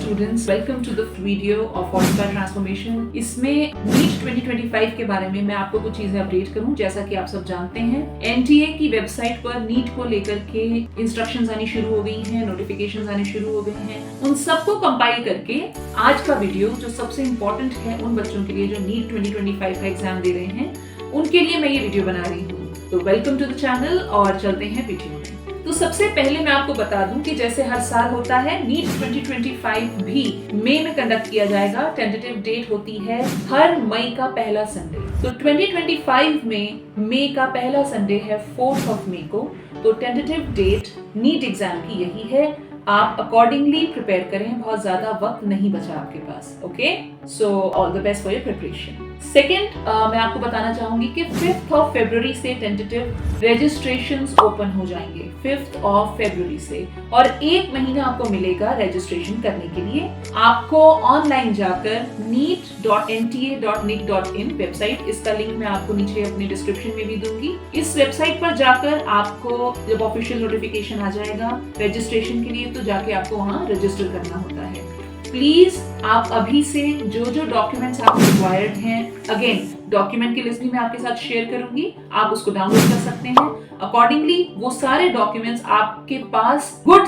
Students, welcome to the video of AutoCAD transformation. इसमें NEET 2025 के बारे में मैं आपको कुछ चीजें अपडेट करूं। जैसा कि आप सब जानते हैं, एनटीए की वेबसाइट पर नीट को लेकर के इंस्ट्रक्शंस आनी शुरू हो गई हैं, नोटिफिकेशंस आने शुरू हो गए हैं। उन सबको कंपाइल करके आज का वीडियो जो सबसे इम्पोर्टेंट है उन बच्चों के लिए जो नीट 2025 का एग्जाम दे रहे हैं, उनके लिए मैं ये वीडियो बना रही हूँ। तो वेलकम टू द चैनल और चलते हैं वीडियो में। तो सबसे पहले मैं आपको बता दूं कि जैसे हर साल होता है, नीट 2025 भी मई में कंडक्ट किया जाएगा। टेंटेटिव डेट होती है हर मई का पहला संडे। तो 2025 में मई का पहला संडे है 4 मई को। तो टेंटेटिव डेट नीट एग्जाम की यही है। आप अकॉर्डिंगली प्रिपेयर करें, बहुत ज्यादा वक्त नहीं बचा आपके पास। Okay, so all the best for your preparation. Second, मैं आपको बताना चाहूंगी कि 5 फरवरी से टेंटेटिव रजिस्ट्रेशंस ओपन हो जाएंगे। 5 फरवरी से, और 1 महीना आपको मिलेगा रजिस्ट्रेशन करने के लिए। आपको ऑनलाइन जाकर neet.nta.nic.in वेबसाइट, इसका लिंक मैं आपको नीचे अपने डिस्क्रिप्शन में भी दूंगी। इस वेबसाइट पर जाकर आपको जब ऑफिशियल नोटिफिकेशन आ जाएगा रजिस्ट्रेशन के लिए, तो जाके आपको वहां रजिस्टर करना होता है। प्लीज आप अभी से जो जो डॉक्यूमेंट्स आपको रिक्वायर्ड हैं, अगेन डॉक्यूमेंट की लिस्ट भी मैं आपके साथ शेयर करूंगी, आप उसको डाउनलोड कर सकते हैं। अकॉर्डिंगली वो सारे डॉक्यूमेंट्स आपके पास गुड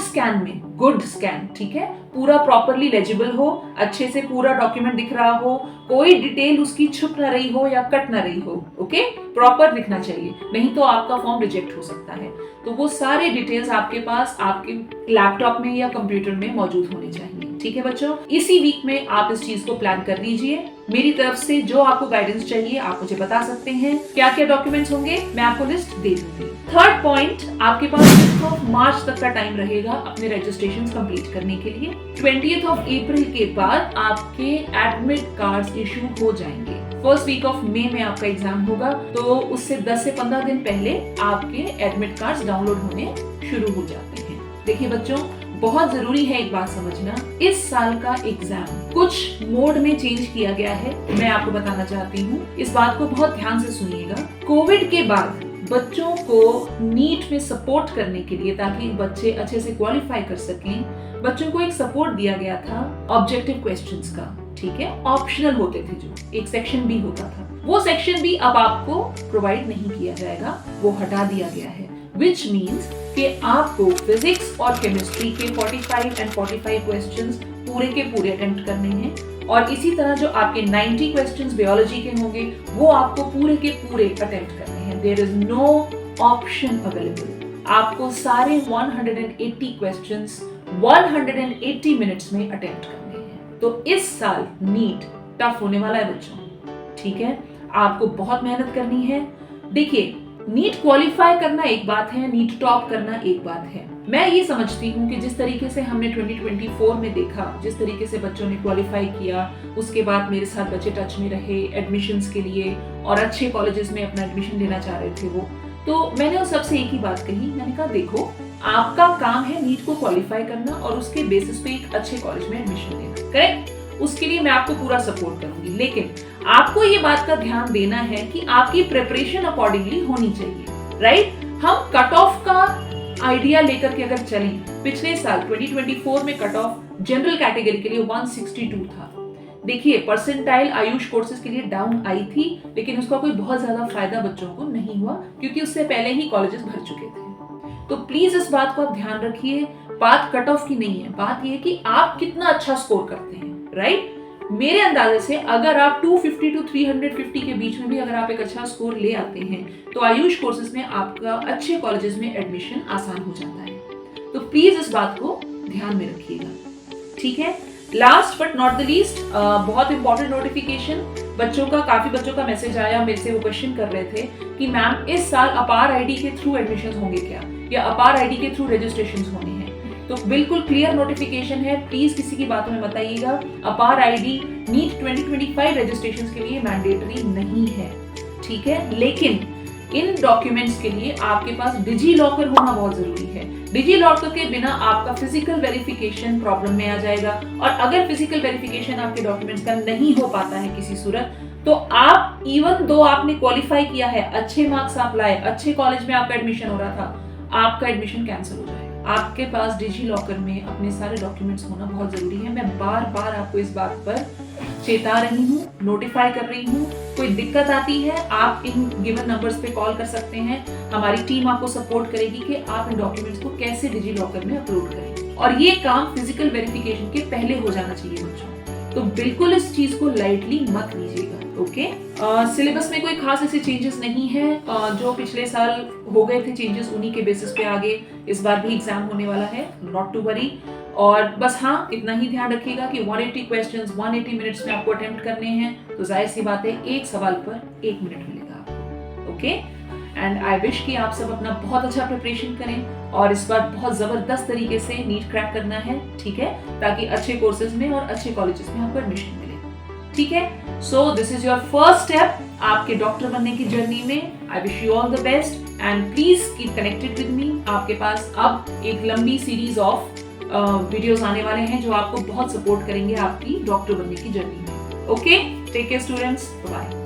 स्कैन, ठीक है, पूरा प्रॉपरली लेजिबल हो, अच्छे से पूरा डॉक्यूमेंट दिख रहा हो, कोई डिटेल उसकी छुप ना रही हो या कट ना रही हो। ओके, प्रॉपर दिखना चाहिए, नहीं तो आपका फॉर्म रिजेक्ट हो सकता है। तो वो सारे डिटेल्स आपके पास आपके लैपटॉप में या कंप्यूटर में मौजूद होने चाहिए। ठीक है बच्चों, इसी वीक में आप इस चीज को प्लान कर लीजिए। मेरी तरफ से जो आपको गाइडेंस चाहिए आप मुझे बता सकते हैं। क्या क्या डॉक्यूमेंट्स होंगे मैं आपको लिस्ट दे दूंगी। थर्ड पॉइंट, आपके पास 5 मार्च तक का टाइम रहेगा अपने रजिस्ट्रेशन कंप्लीट करने के लिए। 20 अप्रैल के बाद आपके एडमिट कार्ड्स इशू हो जाएंगे। फर्स्ट वीक ऑफ मई में आपका एग्जाम होगा, तो उससे 10 से 15 दिन पहले आपके एडमिट कार्ड्स डाउनलोड होने शुरू हो जाते हैं। देखिए बच्चों, बहुत जरूरी है एक बात समझना, इस साल का एग्जाम कुछ मोड में चेंज किया गया है। मैं आपको बताना चाहती हूँ, इस बात को बहुत ध्यान से सुनिएगा। कोविड के बाद बच्चों को नीट में सपोर्ट करने के लिए, ताकि बच्चे अच्छे से क्वालिफाई कर सकें, बच्चों को एक सपोर्ट दिया गया था ऑब्जेक्टिव क्वेश्चंस का। ठीक है, ऑप्शनल होते थे, जो एक सेक्शन बी होता था, वो सेक्शन बी अब आपको प्रोवाइड नहीं किया जाएगा, वो हटा दिया गया है। Which means कि आपको फिजिक्स और केमिस्ट्री के 45 and 45 क्वेश्चंस पूरे के पूरे अटेम्प्ट करने हैं, और इसी तरह जो आपके 90 क्वेश्चंस बायोलॉजी के होंगे वो आपको पूरे के पूरे अटेम्प्ट करने हैं। There is no option available। आपको सारे 180 क्वेश्चंस 180 मिनट्स में अटेम्प्ट करने हैं। तो इस साल नीट टफ होने वाला है बच्चों, ठीक है, आपको बहुत मेहनत करनी है। देखिए, नीट क्वालिफाई करना एक बात है, नीट टॉप करना एक बात है। मैं ये समझती हूँ कि जिस तरीके से हमने 2024 में देखा, जिस तरीके से बच्चों ने क्वालिफाई किया, उसके बाद मेरे साथ बच्चे टच में रहे एडमिशन्स के लिए और अच्छे कॉलेजेस में अपना एडमिशन लेना चाह रहे थे वो, तो मैंने उन सबसे एक ही बात कही। मैंने कहा देखो, आपका काम है नीट को क्वालिफाई करना और उसके बेसिस पे एक अच्छे कॉलेज में एडमिशन लेना, करेक्ट? उसके लिए मैं आपको पूरा सपोर्ट करूंगी, लेकिन आपको ये बात का ध्यान देना है कि आपकी प्रिपरेशन अकॉर्डिंगली होनी चाहिए, राइट? हम कट ऑफ का आइडिया लेकर के अगर चलें, पिछले साल 2024 में कट ऑफ जनरल कैटेगरी के लिए 162 था। देखिए, परसेंटाइल आयुष कोर्सेज के लिए डाउन आई थी, लेकिन उसका कोई बहुत ज्यादा फायदा बच्चों को नहीं हुआ, क्योंकि उससे पहले ही कॉलेजेस भर चुके थे। तो प्लीज इस बात को आप ध्यान रखिए, बात कट ऑफ की नहीं है, बात यह है कि आप कितना अच्छा स्कोर करते हैं, राइट? मेरे अंदाजे से अगर आप 250 to 350 के बीच में भी अगर आप एक अच्छा स्कोर ले आते हैं, तो आयुष कोर्सेज में आपका अच्छे कॉलेजेस में एडमिशन आसान हो जाता है। तो प्लीज इस बात को ध्यान में रखिएगा, ठीक है? Last but not the least, बहुत इंपॉर्टेंट नोटिफिकेशन, काफी बच्चों का मैसेज आया, मेरे से वो क्वेश्चन कर रहे थे कि मैम इस साल अपार आईडी के थ्रू एडमिशन होंगे क्या, या अपार आईडी के थ्रू रजिस्ट्रेशन होने हैं? तो बिल्कुल क्लियर नोटिफिकेशन है, प्लीज किसी की बातों में बताइएगा। अपार आईडी नीट 2025 रजिस्ट्रेशन के लिए मैंडेटरी नहीं है, ठीक है, लेकिन इन डॉक्यूमेंट्स के लिए आपके पास डिजी लॉकर होना बहुत जरूरी है। डिजी लॉकर के बिना आपका फिजिकल वेरिफिकेशन प्रॉब्लम में आ जाएगा, और अगर फिजिकल वेरिफिकेशन आपके डॉक्यूमेंट्स का नहीं हो पाता है किसी सूरत, तो आप इवन दो आपने क्वालिफाई किया है, अच्छे मार्क्स आप लाए, अच्छे कॉलेज में आपका एडमिशन हो रहा था, आपका एडमिशन कैंसिल हो जाएगा। आपके पास डिजी लॉकर में अपने सारे डॉक्यूमेंट्स होना बहुत जरूरी है। मैं बार बार आपको इस बात पर चेता रही हूँ, नोटिफाई कर रही हूँ। कोई दिक्कत आती है आप इन गिवन नंबर्स पे कॉल कर सकते हैं। हमारी टीम आपको सपोर्ट करेगी कि आप इन डॉक्यूमेंट्स को कैसे डिजी लॉकर में अपलोड करें। और ये काम फिजिकल वेरिफिकेशन के पहले हो जाना चाहिए बच्चों, तो बिल्कुल इस चीज को लाइटली मत लीजिएगा। ओके, सिलेबस में कोई खास ऐसे चेंजेस नहीं है। जो पिछले साल हो गए थे चेंजेस, उन्हीं के बेसिस पे आगे इस बार भी एग्जाम होने वाला है, नॉट टू वरी। और बस हाँ, इतना ही ध्यान रखिएगा कि 180 क्वेश्चंस 180 मिनट्स में आपको अटेम्प्ट करने हैं, तो जाहिर सी बात है एक सवाल पर 1 मिनट मिलेगा आपको। ओके, एंड आई विश कि आप सब अपना बहुत अच्छा प्रिपरेशन करें और इस बार बहुत जबरदस्त तरीके से नीट क्रैक करना है, ठीक है, ताकि अच्छे कोर्सेज में और अच्छे कॉलेजेस में आपको एडमिशन मिले। ठीक है, so this is your first step आपके डॉक्टर बनने की जर्नी में। I wish you all the best and please keep connected with me. आपके पास अब एक लंबी सीरीज ऑफ वीडियोस आने वाले हैं जो आपको बहुत सपोर्ट करेंगे आपकी डॉक्टर बनने की जर्नी में। Okay, take care students, bye.